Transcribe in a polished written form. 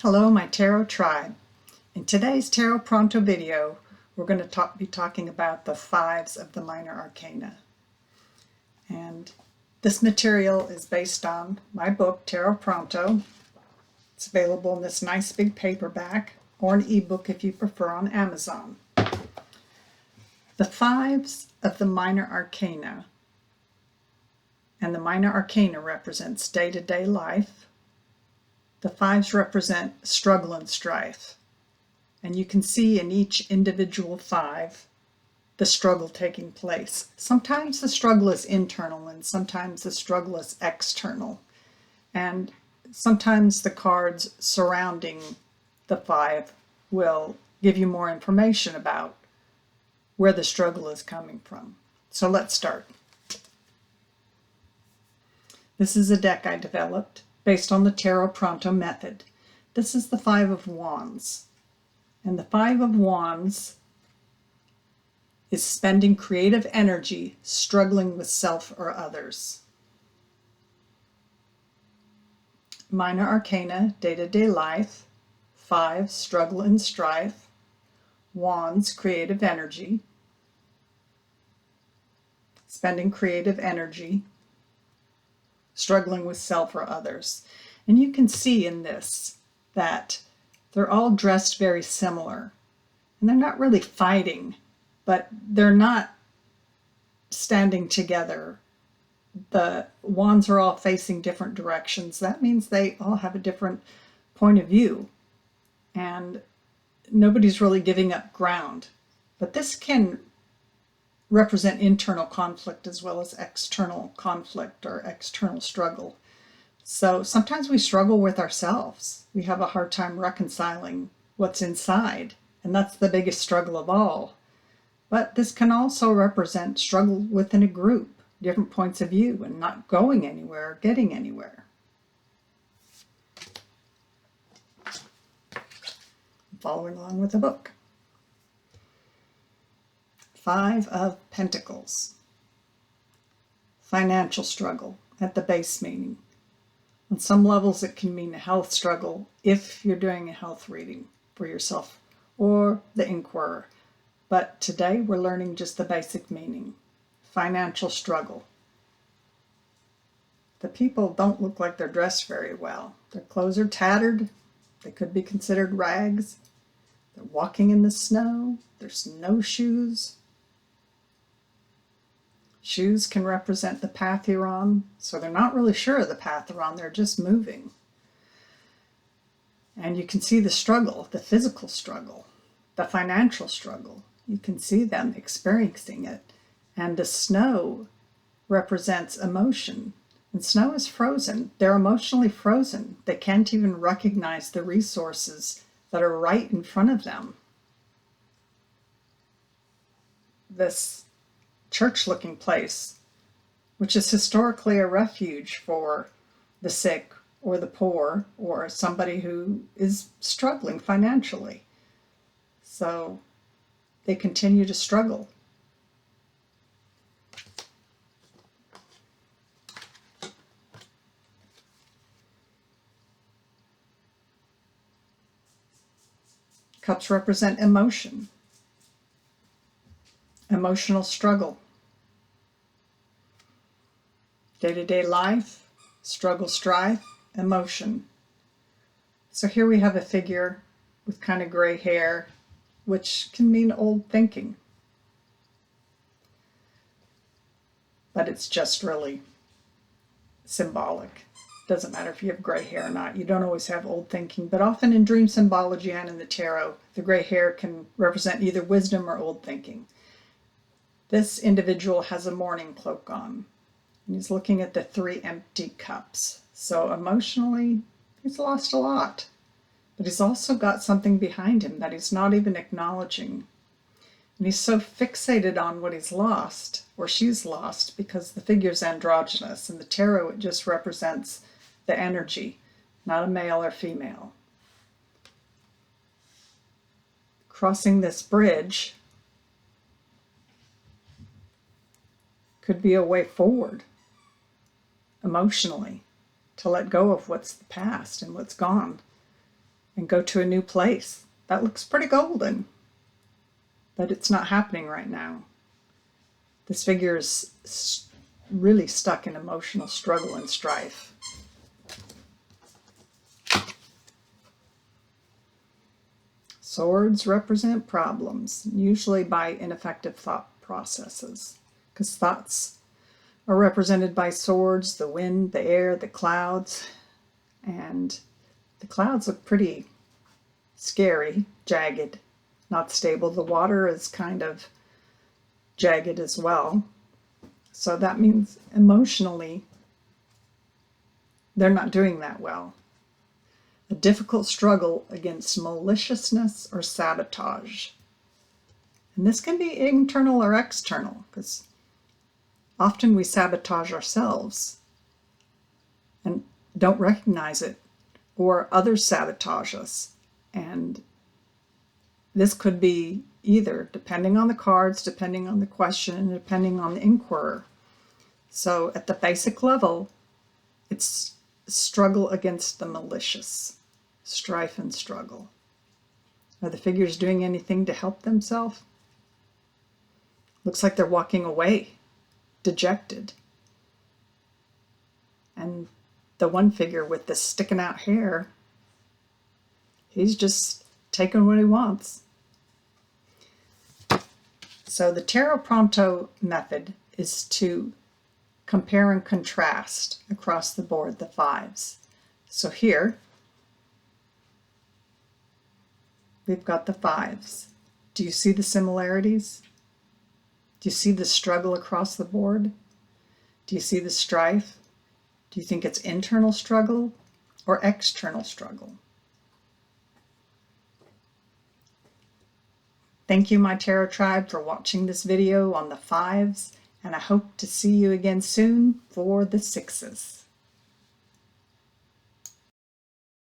Hello, my Tarot tribe. In today's Tarot Pronto video, we're going to be talking about the fives of the minor arcana. And this material is based on my book, Tarot Pronto. It's available in this nice big paperback or an ebook if you prefer on Amazon. The fives of the minor arcana, and the minor arcana represents day-to-day life. The fives represent struggle and strife. And you can see in each individual five the struggle taking place. Sometimes the struggle is internal and sometimes the struggle is external. And sometimes the cards surrounding the five will give you more information about where the struggle is coming from. So let's start. This is a deck I developed based on the Tarot Pronto method. This is the Five of Wands. And the Five of Wands is spending creative energy struggling with self or others. Minor arcana, day-to-day life. Five, struggle and strife. Wands, creative energy. Spending creative energy struggling with self or others. And you can see in this that they're all dressed very similar. And they're not really fighting, but they're not standing together. The wands are all facing different directions. That means they all have a different point of view. And nobody's really giving up ground. But this can represent internal conflict as well as external conflict or external struggle. So sometimes we struggle with ourselves. We have a hard time reconciling what's inside, and that's the biggest struggle of all. But this can also represent struggle within a group, different points of view, and not going anywhere or getting anywhere. Following along with the book. Five of Pentacles. Financial struggle at the base meaning. On some levels it can mean a health struggle if you're doing a health reading for yourself or the Inquirer. But today we're learning just the basic meaning. Financial struggle. The people don't look like they're dressed very well. Their clothes are tattered. They could be considered rags. They're walking in the snow. There's no shoes. Shoes can represent the path you're on, so they're not really sure of the path they're on, they're just moving. And you can see the struggle, the physical struggle, the financial struggle. You can see them experiencing it. And the snow represents emotion. And snow is frozen. They're emotionally frozen. They can't even recognize the resources that are right in front of them. This church-looking place, which is historically a refuge for the sick or the poor or somebody who is struggling financially. So they continue to struggle. Cups represent emotion. Emotional struggle. Day-to-day life, struggle, strife, emotion. So here we have a figure with kind of gray hair, which can mean old thinking. But it's just really symbolic. Doesn't matter if you have gray hair or not. You don't always have old thinking, but often in dream symbology and in the tarot, the gray hair can represent either wisdom or old thinking. This individual has a mourning cloak on, and he's looking at the three empty cups. So emotionally, he's lost a lot, but he's also got something behind him that he's not even acknowledging. And he's so fixated on what he's lost, or she's lost, because the figure's androgynous. In the tarot, it just represents the energy, not a male or female. Crossing this bridge could be a way forward emotionally, to let go of what's the past and what's gone and go to a new place. That looks pretty golden, but it's not happening right now. This figure is really stuck in emotional struggle and strife. Swords represent problems, usually by ineffective thought processes, because thoughts are represented by swords, the wind, the air, the clouds, and the clouds look pretty scary, jagged, not stable. The water is kind of jagged as well. So that means emotionally they're not doing that well. A difficult struggle against maliciousness or sabotage. And this can be internal or external, because often we sabotage ourselves and don't recognize it, or others sabotage us. And this could be either, depending on the cards, depending on the question, and depending on the inquirer. So at the basic level, it's struggle against the malicious, strife and struggle. Are the figures doing anything to help themselves? Looks like they're walking away, dejected. And the one figure with the sticking out hair, he's just taking what he wants. So the Tarot Pronto method is to compare and contrast across the board the fives. So here, we've got the fives. Do you see the similarities? Do you see the struggle across the board? Do you see the strife? Do you think it's internal struggle or external struggle? Thank you, my Tarot Tribe, for watching this video on the fives, and I hope to see you again soon for the sixes.